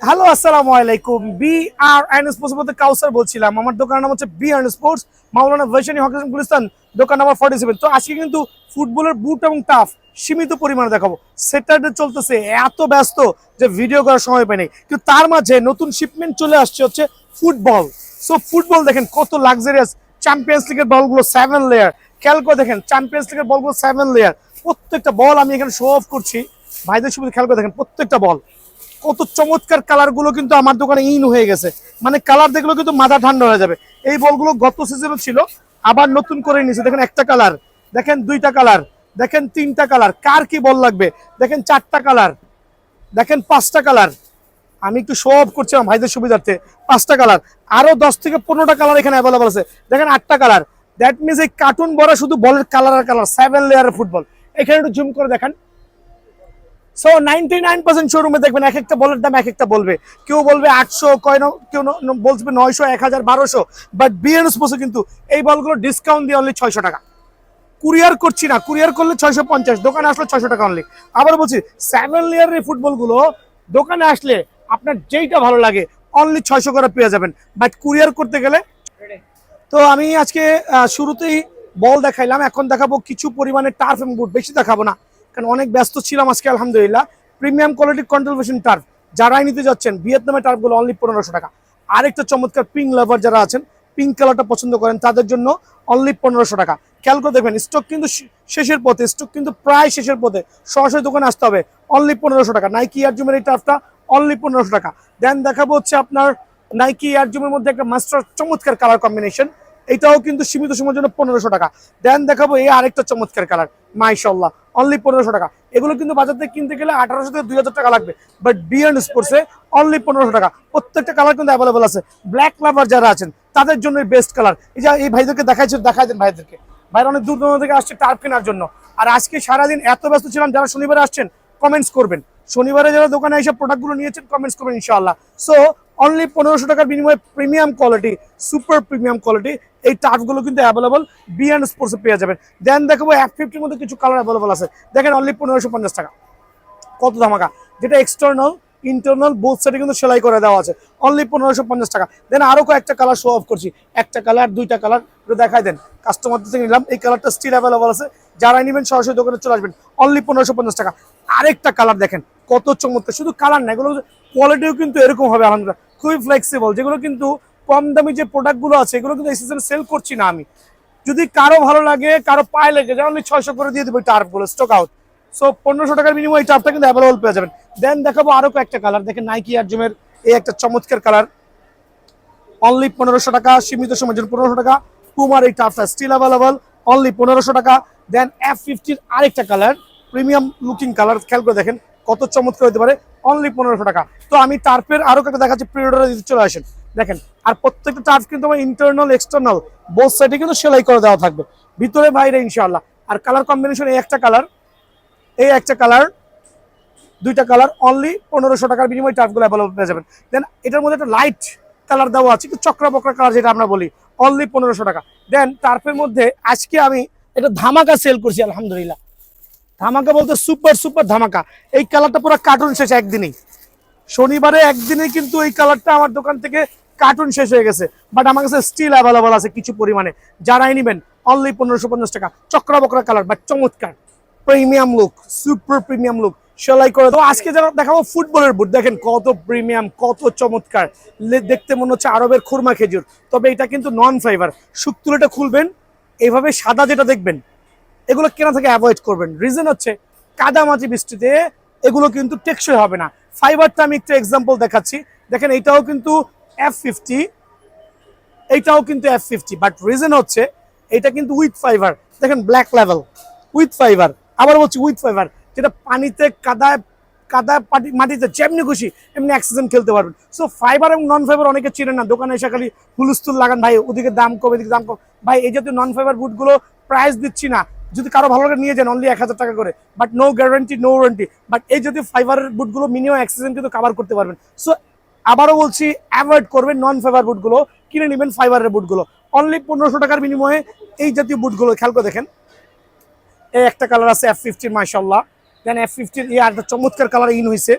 Hello, আসসালামু আলাইকুম। B আর N sports বলতে কাউসার বলছিলাম। আমার দোকানের নাম হচ্ছে বি আর এন স্পোর্টস, মাওলানা ভাইসানি হক গুলিস্তান, দোকান নাম্বার 47। তো আজকে কিন্তু ফুটবলের বুট এবং টাফ সীমিত পরিমাণে দেখাবো। স্যাটারডে চলতেছে, এত ব্যস্ত যে ভিডিও করার সময় পাই নাই, কিন্তু তার মাঝে নতুন শিপমেন্ট চলে আসছে হচ্ছে ফুটবল। সো ফুটবল দেখেন কত লাক্সারিয়াস, চ্যাম্পিয়ন্স লিগের বলগুলো 7 লেয়ার। খেয়াল করে দেখেন চ্যাম্পিয়ন্স লিগের বলগুলো 7 লেয়ার। প্রত্যেকটা বল আমি এখানে শো অফ করছি, ভাইদের সুবিধা খেয়াল করে দেখেন প্রত্যেকটা বল কত চমৎকার। কালার গুলো কিন্তু আমার দোকানে ইন হয়ে গেছে, মানে কালার দেখলেও কিন্তু মাথা ঠান্ডা হয়ে যাবে। এই বলগুলো গত সিজনে ছিল, আবার নতুন করে নিয়েছে। দেখেন একটা কালার, দেখেন দুইটা কালার, দেখেন তিনটা কালার। কার কি বল লাগবে দেখেন, চারটা কালার, দেখেন পাঁচটা কালার। আমি একটু শো অফ করছিলাম ভাইদের সুবিধার্থে। পাঁচটা কালার, আরো 10 থেকে 15টা কালার এখানে অ্যাভেলেবল আছে। দেখেন আটটা কালার। দ্যাট মিনস এই কার্টুন ভরা শুধু বলের কালার আর কালার। 7 লেয়ারের ফুটবল। এখানে একটু জুম করে দেখেন। সো 99% শোরুমে দেখবেন এক একটা বলের দাম এক একটা বলবে। কেউ বলবে 800, কেউ বলবে 900, 1000, 1200। বাট বিএন স্পোর্টসে কিন্তু এই বলগুলো ডিসকাউন্ট দিয়ে অনলি 600 টাকা। কুরিয়ার করছি না, কুরিয়ার করলে 650, দোকানে আসলে 600 টাকা অনলি। আবার বলছি 7 লেয়ারের এই ফুটবলগুলো দোকানে আসলে আপনার যেইটা ভালো লাগে অনলি 600 করে পেয়ে যাবেন, বাট কুরিয়ার করতে গেলে। তো আমি আজকে শুরুতেই বল দেখাইলাম, এখন দেখাবো কিছু পরিমাণে টার্ফ এবং বুট। বেশি দেখাবো না, কারণ অনেক ব্যস্ত ছিলাম আজকে আলহামদুলিল্লাহ। প্রিমিয়াম কোয়ালিটি কন্ট্রোলভেশন টার্ফ যারাই নিতে যাচ্ছেন, ভিয়েতনামের টার্ফগুলো অনলি 1500 টাকা। আরেকটা চমৎকার পিঙ্ক লাভার যারা আছেন, পিঙ্ক কালারটা পছন্দ করেন, তাদের জন্য অনলি 1500 টাকা। খেয়াল করে দেখবেন স্টক কিন্তু শেষের পথে, স্টক কিন্তু প্রায় শেষের পথে। সরাসরি দোকানে আসতে হবে। অনলি 1500 টাকা নাইকি এয়ার জুমের এই টার্ফটা অনলি 1500 টাকা। দেন দেখাবো হচ্ছে আপনার নাইকি এয়ার জুমের মধ্যে একটা মাস্টার চমৎকার কালার কম্বিনেশন, এটাও কিন্তু সীমিত সময়ের জন্য 1500 টাকা। দেন দেখাবো এই আরেকটা চমৎকার কালার, মাশাআল্লাহ, অনলি 1500 টাকা। এগুলো কিন্তু বাজার থেকে কিনতে গেলে 1800 থেকে 2000 টাকা লাগবে, বাট বিএন স্পোর্টসে অনলি 1500 টাকা। প্রত্যেকটা কালার কিন্তু অ্যাভেলেবল আছে। ব্ল্যাক লাভার যারা আছেন তাদের জন্য বেস্ট কালার। এই যে এই ভাইদেরকে দেখাই দেন ভাইদেরকে। ভাইরা অনেক দূর দূরান্ত থেকে আসছে টার্ফ কেনার জন্য। আর আজকে সারাদিন এত ব্যস্ত ছিলাম, যারা শনিবারে আসছেন কমেন্টস করবেন, শনিবারে যারা দোকানে এসে প্রোডাক্টগুলো নিয়েছেন কমেন্টস করবেন ইনশাআল্লাহ। সো অনলি 1500 টাকার বিনিময়ে premium quality, super premium quality এই টার্ফগুলো কিন্তু অ্যাভেলেবল বিএন স্পোর্টসে পেয়ে যাবেন। দেন দেখাবো F50 মধ্যে কিছু কালার অ্যাভেলেবল আছে। দেখেন অনলি 1550 টাকা, কত ধামাকা। যেটা এক্সটার্নাল ইন্টারনাল বোথ সাইডে কিন্তু সেলাই করে দেওয়া আছে, অনলি 1550 টাকা। দেন আরো কয়েকটা কালার শো অফ করছি, একটা কালার দুইটা কালার দেখাই দেন। কাস্টমার থেকে নিলাম, এই কালারটা স্টিল অ্যাভেলেবল আছে, যারা নেবেন সরাসরি দোকানে চলে আসবেন, অনলি 1550 টাকা। আরেকটা কালার দেখেন কত চমৎকার, শুধু কালার না, এগুলো কোয়ালিটিও কিন্তু এরকম হবে আলহামদুলিল্লাহ, খুবই ফ্লেক্সিবল। যেগুলো কিন্তু কম দামি যে প্রোডাক্টগুলো আছে এগুলো কিন্তু এই সিজনে সেল করছি না আমি। যদি কারো ভালো লাগে, কারো পায়ে লেগে যায়, অনলি 600 করে দিয়ে দেবো টার্ফগুলো, স্টক আউট। সো 1500 টাকার বিনিময়ে এই টার্ফটা কিন্তু অ্যাভেলেবল পেয়ে যাবেন। দেন দেখাবো আরো কয়েকটা কালার, দেখেন নাইকি এয়ার জুমের এই একটা চমৎকার কালার, অনলি 1500 টাকা, সীমিত সময়ের জন্য 1500 টাকা। পুমার এই টার্ফটা স্টিল অ্যাভেলেবল, অনলি 1500 টাকা। দেন F50 আরেকটা কালার, প্রিমিয়াম লুকিং কালার, খেয়াল করে দেখেন কত চমৎকার হতে পারে, অনলি 1500 টাকা। তো আমি টার্ফের আরো একটা দেখাচ্ছি, প্রিঅর্ডারে চলে আসেন দেখেন। আর প্রত্যেকটা টার্ফ কিন্তু আমার ইন্টারনাল এক্সটার্নাল বোথ সাইডে কিন্তু সেলাই করে দেওয়া থাকবে, ভিতরে বাইরে ইনশাআল্লাহ। আর কালার কম্বিনেশন এই একটা কালার, এই একটা কালার, দুইটা কালার, অনলি 1500 টাকার বিনিময়ে টার্ফগুলো অ্যাভেলেবল পেয়ে যাবেন। দেন এটার মধ্যে একটা লাইট কালার দেওয়া আছে, একটু চক্রা বকরা কালার যেটা আমরা বলি, অনলি 1500 টাকা। দেন টার্ফের মধ্যে আজকে আমি এটা ধামাকা সেল করছি আলহামদুলিল্লাহ। ধামাকা বলতে সুপার সুপার ধামাকা। এই কালারটা পুরো কার্টুন শেষ একদিনেই, শনিবারে একদিনেই কিন্তু এই কালারটা আমার দোকান থেকে কার্টুন শেষ হয়ে গেছে, বাট আমার কাছে স্টিল অ্যাভেলেবল আছে কিছু পরিমাণে। যারাই নেবেন অনলি 1550 টাকা। চক্রা বকরা কালার বাট চমৎকার, premium look, super premium look, সেলাই করে। তো আজকে যারা দেখাবো ফুটবলের বুট, দেখেন কত প্রিমিয়াম, কত চমৎকার, দেখতে মনে হচ্ছে আরবের খুরমা খেজুর। তবে এটা কিন্তু নন ফাইবার। শুকতুলেটা খুলবেন, এইভাবে সাদা যেটা দেখবেন, এগুলো কেনা থেকে অ্যাভয়েড করবেন। রিজন হচ্ছে কাদামাটি বৃষ্টিতে এগুলো কিন্তু টেকসই হবে না। ফাইবারটা আমি একটু এক্সাম্পল দেখাচ্ছি, দেখেন এইটাও কিন্তু F50, এইটাও কিন্তু F50, বাট রিজন হচ্ছে এটা কিন্তু উইথ ফাইবার। দেখেন ব্ল্যাক লেভেল উইথ ফাইবার, আবার বলছি উইথ ফাইবার, যেটা পানিতে কাদায় কাদায় মাটিতে যেমনি খুশি এমনি অ্যাক্সিডেন্ট খেলতে পারবেন। সো ফাইবার এবং নন ফাইবার অনেকে চিনেন না, দোকানে এসে খালি হুলুস্থুল লাগান, ভাই ওদিকে দাম কম এদিকে দাম কম। ভাই এই জাতীয় নন ফাইবার বুটগুলো প্রাইস দিচ্ছি না, যদি কারো ভালো লাগে নিয়ে যান, অনলি 1000 টাকা করে, but no guarantee no warranty. But এই জাতীয় ফাইবারের বুটগুলো মিনিমাম অ্যাক্সিডেন্ট কিন্তু কভার করতে পারবেন। সো আবারও বলছি অ্যাভয়েড করবেন নন ফাইবার বুটগুলো, কিনে নেবেন ফাইবারের বুটগুলো। অনলি 1500 টাকার বিনিময়ে এই জাতীয় বুটগুলো খেয়াল করে দেখেন। এই একটা কালার আছে F50, মাশাআল্লাহ। দেন F50 এই একটা চমৎকার কালার ইন হয়েছে,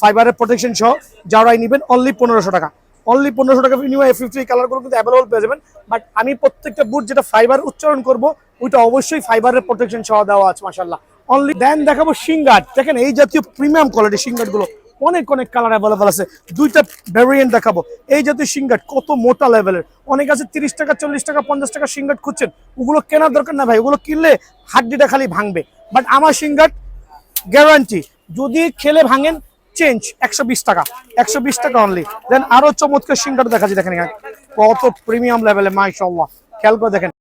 ফাইবারের প্রোটেকশন সহ যারাই নেবেন অনলি 1500 টাকা, অনলি 1500 টাকা বিনিময়ে F50 কালারগুলো কিন্তু অ্যাভেলেবল পেয়ে যাবেন। বাট আমি প্রত্যেকটা বুট যেটা ফাইবার উচ্চারণ করব ওইটা অবশ্যই ফাইবারের প্রোটেকশন সহ দেওয়া আছে মাশাআল্লাহ। অনলি দেন দেখাবো সিঙ্গার। দেখেন এই জাতীয় প্রিমিয়াম কোয়ালিটির সিঙ্গার গুলো অনেক অনেক কালার অ্যাভেলেবল আছে, দুইটা ভ্যারিয়েন্ট দেখাবো। এই জাতীয় সিঙ্গার কত মোটা লেভেলের, অনেক আছে 30 টাকা 40 টাকা 50 টাকা সিঙ্গার খুঁজছেন, ওগুলো কেনার দরকার না ভাই, ওগুলো কিনলে হাড্ডিটা খালি ভাঙবে। বাট আমার সিঙ্গার গ্যারান্টি, যদি খেলে ভাঙেন চেঞ্জ 120 টাকা, 120 টাকা অনলি। দেন আরো চমৎকার সিঙ্গার দেখা যায়, দেখেন কত প্রিমিয়াম লেভেলে মাশাআল্লাহ, খেয়াল করে দেখেন।